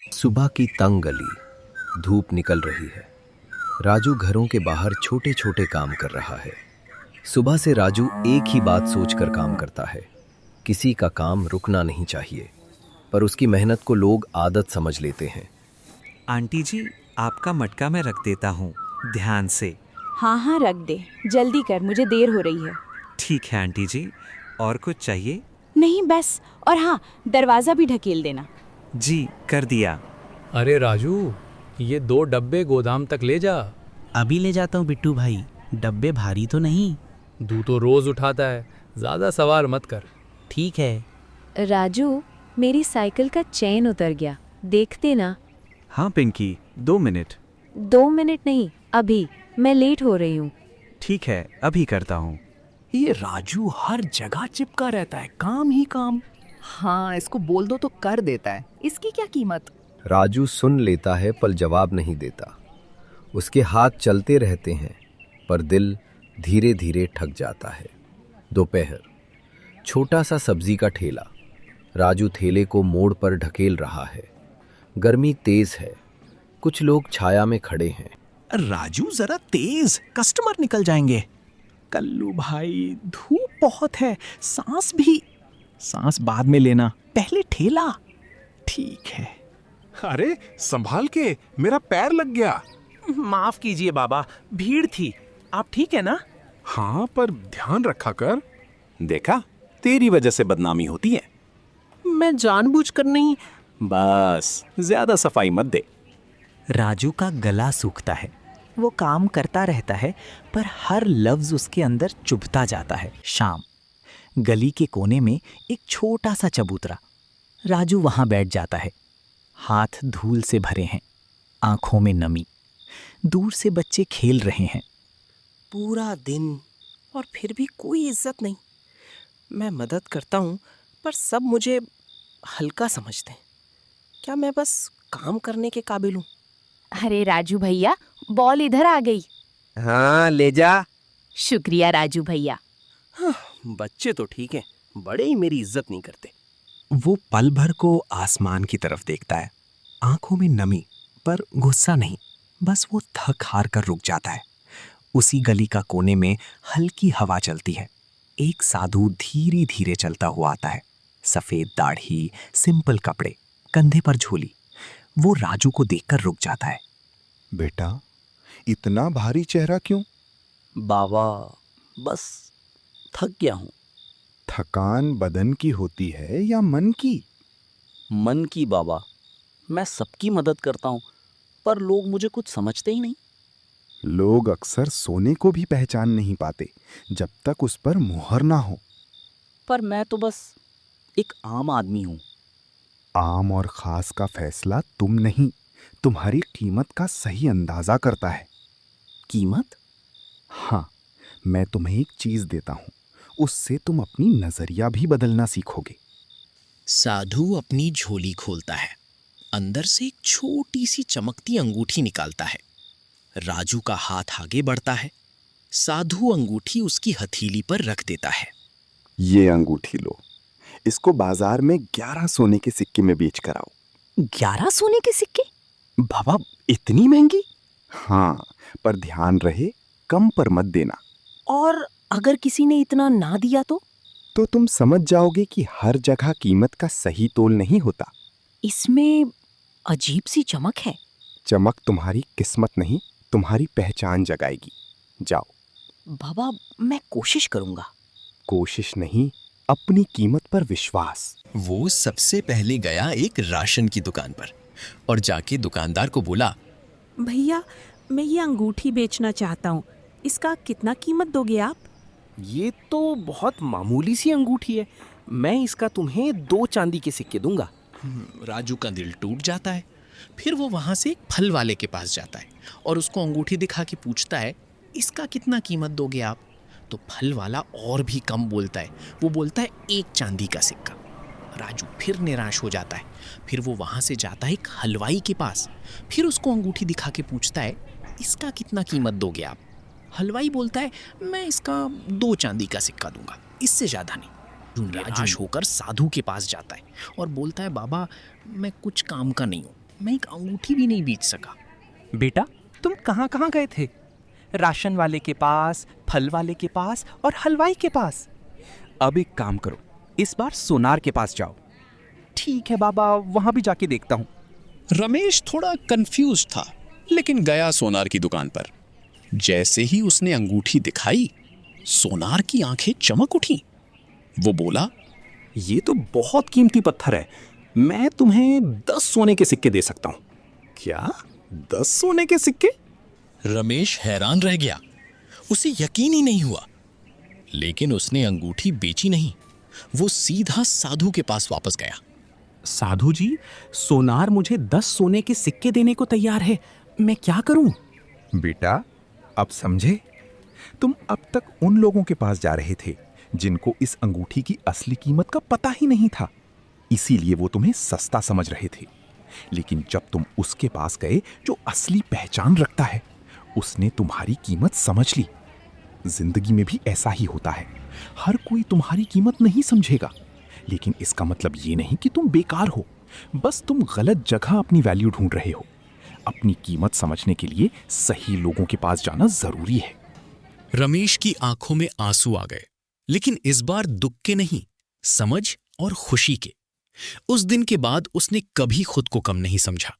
सुबह की तंग गली, धूप निकल रही है। राजू घरों के बाहर छोटे छोटे काम कर रहा है। सुबह से राजू एक ही बात सोचकर काम करता है, किसी का काम रुकना नहीं चाहिए। पर उसकी मेहनत को लोग आदत समझ लेते हैं। आंटी जी, आपका मटका मैं रख देता हूँ, ध्यान से। हाँ हाँ रख दे, जल्दी कर, मुझे देर हो रही है। ठीक है आंटी जी, और कुछ चाहिए? नहीं बस, और हाँ, दरवाज़ा भी ढकेल देना। जी, कर दिया। अरे राजू, ये 2 डब्बे गोदाम तक ले जा। अभी ले जाता हूँ बिट्टू भाई, डब्बे भारी तो नहीं? तू तो रोज उठाता है, ज़्यादा सवाल मत कर। ठीक है। राजू, मेरी साइकिल का चेन उतर गया, देखते ना। हाँ पिंकी, 2 मिनट। 2 मिनट नहीं, अभी, मैं लेट हो रही हूँ। ठीक है, अभी करता हूँ। ये राजू हर जगह चिपका रहता है, काम ही काम। हाँ, इसको बोल दो तो कर देता है, इसकी क्या कीमत। राजू सुन लेता है पर जवाब नहीं देता। उसके हाथ चलते रहते हैं पर दिल धीरे धीरे थक जाता है। दोपहर, छोटा सा सब्जी का ठेला। राजू ठेले को मोड़ पर ढकेल रहा है। गर्मी तेज है, कुछ लोग छाया में खड़े हैं। राजू जरा तेज, कस्टमर निकल जाएंगे। कल्लू भाई, धूप बहुत है, सांस बाद में लेना, पहले ठेला। ठीक है। अरे संभाल के, मेरा पैर लग गया। माफ कीजिए बाबा, भीड़ थी। आप ठीक है ना? हाँ, पर ध्यान रखा कर। देखा, तेरी वजह से बदनामी होती है। मैं जानबूझकर नहीं। बस ज्यादा सफाई मत दे। राजू का गला सूखता है। वो काम करता रहता है पर हर लफ्ज उसके अंदर चुभता जाता है। शाम, गली के कोने में एक छोटा सा चबूतरा। राजू वहां बैठ जाता है। हाथ धूल से भरे हैं, आंखों में नमी। दूर से बच्चे खेल रहे हैं। पूरा दिन और फिर भी कोई इज्जत नहीं। मैं मदद करता हूँ पर सब मुझे हल्का समझते हैं। क्या मैं बस काम करने के काबिल हूँ? अरे राजू भैया, बॉल इधर आ गई। हाँ, ले जा। शुक्रिया राजू भैया। बच्चे तो ठीक हैं, बड़े ही मेरी इज्जत नहीं करते। वो पल भर को आसमान की तरफ देखता है, आंखों में नमी, पर गुस्सा नहीं। बस वो थक हार कर रुक जाता है। उसी गली का कोने में हल्की हवा चलती है। एक साधु धीरे धीरे चलता हुआ आता है। सफेद दाढ़ी, सिंपल कपड़े, कंधे पर झोली। वो राजू को देखकर रुक जाता है। बेटा, इतना भारी चेहरा क्यों? बाबा, बस थक गया हूँ। थकान बदन की होती है या मन की? मन की बाबा। मैं सबकी मदद करता हूँ पर लोग मुझे कुछ समझते ही नहीं। लोग अक्सर सोने को भी पहचान नहीं पाते जब तक उस पर मुहर ना हो। पर मैं तो बस एक आम आदमी हूँ। आम और खास का फैसला तुम नहीं, तुम्हारी कीमत का सही अंदाजा करता है। कीमत? हाँ, मैं तुम्हें एक चीज देता हूं, उससे तुम अपनी नजरिया भी बदलना सीखोगे। साधु अपनी झोली खोलता है। अंदर से एक छोटी सी चमकती अंगूठी निकालता है। राजू का हाथ आगे बढ़ता है। साधु अंगूठी उसकी हथेली पर रख देता है। ये अंगूठी लो, इसको बाजार में 11 सोने के सिक्के में बेच कर आओ। 11 सोने के सिक्के? बाबा, इतनी महंगी? हाँ, पर ध्यान रहे, कम पर मत देना। और अगर किसी ने इतना ना दिया तो तुम समझ जाओगे कि हर जगह कीमत का सही तोल नहीं होता। इसमें अजीब सी चमक है। चमक तुम्हारी किस्मत नहीं, तुम्हारी पहचान जगाएगी। जाओ। बाबा, मैं कोशिश करूंगा। कोशिश नहीं, अपनी कीमत पर विश्वास। वो सबसे पहले गया एक राशन की दुकान पर और जाके दुकानदार को बोला, भैया, मैं ये अंगूठी बेचना चाहता हूँ, इसका कितना कीमत दोगे आप? ये तो बहुत मामूली सी अंगूठी है, मैं इसका तुम्हें 2 चांदी के सिक्के दूंगा। राजू का दिल टूट जाता है। फिर वो वहां से एक फल वाले के पास जाता है और उसको अंगूठी दिखा के पूछता है, इसका कितना कीमत दोगे आप? तो फल वाला और भी कम बोलता है। वो बोलता है 1 चांदी का सिक्का। राजू फिर निराश हो जाता है। फिर वो वहां से जाता है एक हलवाई के पास। फिर उसको अंगूठी दिखा के पूछता है, इसका कितना कीमत दोगे आप? हलवाई बोलता है, मैं इसका 2 चांदी का सिक्का दूंगा, इससे ज्यादा नहीं। निराश होकर साधु के पास जाता है और बोलता है, बाबा, मैं कुछ काम का नहीं हूँ, मैं एक अंगूठी भी नहीं बेच सका। बेटा, तुम कहाँ कहाँ गए थे? राशन वाले के पास, फल वाले के पास और हलवाई के पास। अब एक काम करो, इस बार सोनार के पास जाओ। ठीक है बाबा, वहां भी जाके देखता हूँ। रमेश थोड़ा कंफ्यूज था, लेकिन गया सोनार की दुकान पर। जैसे ही उसने अंगूठी दिखाई, सोनार की आंखें चमक उठी। वो बोला, ये तो बहुत कीमती पत्थर है, मैं तुम्हें 10 सोने के सिक्के दे सकता हूं। क्या 10 सोने के सिक्के? रमेश हैरान रह गया, उसे यकीन ही नहीं हुआ। लेकिन उसने अंगूठी बेची नहीं, वो सीधा साधु के पास वापस गया। साधु जी, सोनार मुझे 10 सोने के सिक्के देने को तैयार है, मैं क्या करूं? बेटा, अब समझे? तुम अब तक उन लोगों के पास जा रहे थे जिनको इस अंगूठी की असली कीमत का पता ही नहीं था, इसीलिए वो तुम्हें सस्ता समझ रहे थे। लेकिन जब तुम उसके पास गए जो असली पहचान रखता है, उसने तुम्हारी कीमत समझ ली। जिंदगी में भी ऐसा ही होता है, हर कोई तुम्हारी कीमत नहीं समझेगा, लेकिन इसका मतलब ये नहीं कि तुम बेकार हो, बस तुम गलत जगह अपनी वैल्यू ढूंढ रहे हो। अपनी कीमत समझने के लिए सही लोगों के पास जाना जरूरी है। रमेश की आंखों में आंसू आ गए, लेकिन इस बार दुख के नहीं, समझ और खुशी के। उस दिन के बाद उसने कभी खुद को कम नहीं समझा।